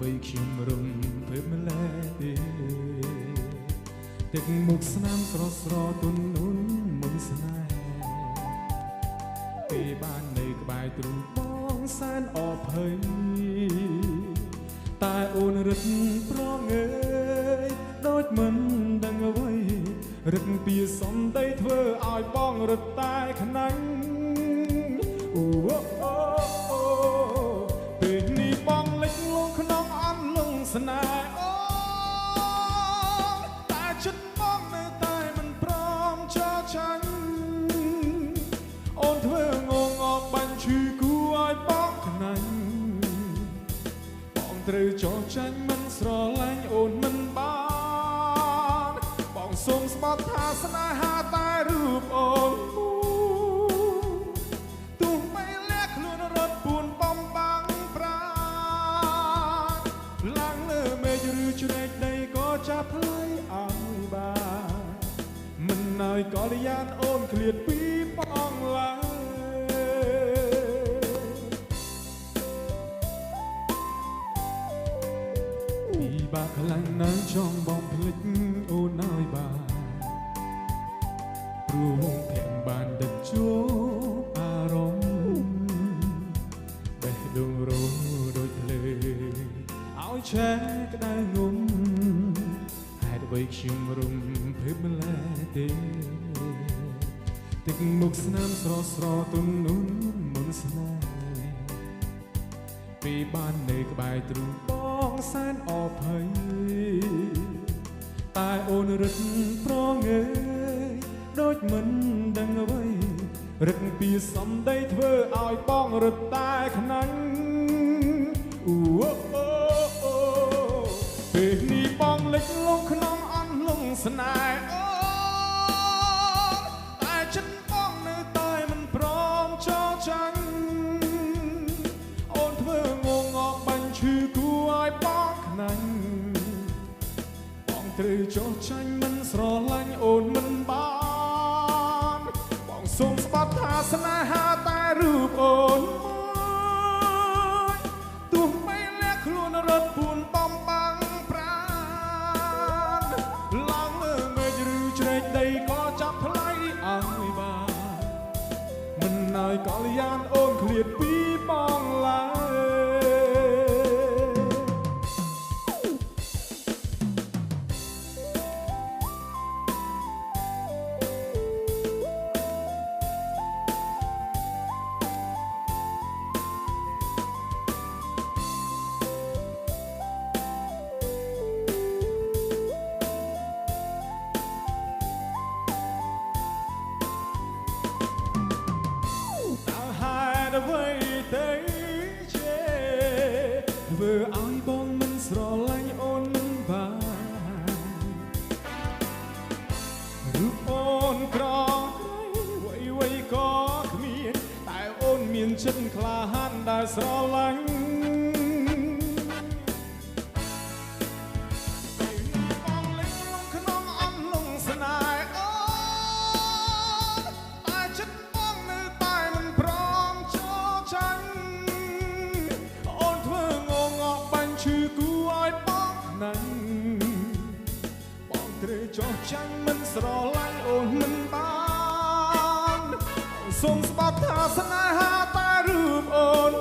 បីខ្ញុំរំភើបម្លេះទេទឹកមុខស្នាមស្រស់ស្រទន់នុនមុនស្នេហ៍ពេលបាននៅក្បែរទ្រូងបងសែនអភ័យតែអូនរឹតប្រងើយដូចមិនដឹងអ្វីរឹកពីសំដីធ្វើឲ្យបងរឹតតែខ្នាញ់អូអូអូពេលនេះបងលេចលងក្នុងអន់លងស្នេហ៍អូតែចិត្តបងនៅតែមិនព្រមចោលចាញ់អូនធ្វើងងអបាញ់ឈឺគួរឲ្យបងខ្នាញ់បងត្រូវចោលចាញ់មិនស្រឡាញ់អូនមិនបានបងសូមស្បត់ថាស្នេហាតែរូបអូនទោះបីលះខ្លួនរត់ពួនបំបាំងប្រាឡើងលើមេឃឬជ្រែកដីក៏ចាប់ផ្លៃឲ្យបានមិនឲ្យកល្យានអូនឃ្លាតពីបងឡើយពីបាក់ខ្លាំងណាស់ចង់បងភ្លេចអូនឲ្យបានព្រោះភ័ក្របានដឹកជួបអារម្មណ៍បេះដូងរោដូចភ្លើងឲ្យឆេះក្តៅងំហេតុអ្វីខ្ញុំរំភើបម្លេះទេទឹកមុខស្នាមស្រស់ស្រទន់នុនមុនស្នេហ៍ពេលបាននៅក្បែរទ្រូងបងសែនអភ័យតែអូនរឹតប្រងើយដូចមិនដឹងអ្វីរឹកពីសំដីធ្វើឲ្យបងរឹតតែខ្នាញ់អូអូអូពេលនេះបងលេចលងក្នុងអន់លងស្នេហ៍អូតែចិត្តបងនៅតែមិនព្រមចោលចាញ់អូនធ្វើងងអបាញ់ឈឺគួរឲ្យបងខ្នាញ់បងត្រូវចោលចាញ់មិនស្រឡាញ់អូនមិនបានបងសូមស្បត់ថាស្នេហាតែរូបអូនទោះបីលះខ្លួនរត់ពួនបំបាំងប្រាណឡើងលើមេឃឬជ្រែកដីក៏ចាប់ផ្លៃឲ្យបានមិនឲ្យកល្យានអូនឃ្លាតពីបងឡើយអ្វីទៅជាធ្វើឲ្យបងមិនស្រឡាញ់អូនមិនបានរូបអូនក្រក្រៃវៃក៏គ្មានតែអូនមានចិត្តក្លាហានដែលស្រឡាញ់បងត្រូវចោះចាញ់មិនស្រឡាញ់អូនមិនបាន សូមស្បត់ថាស្នេហាតែរូបអូន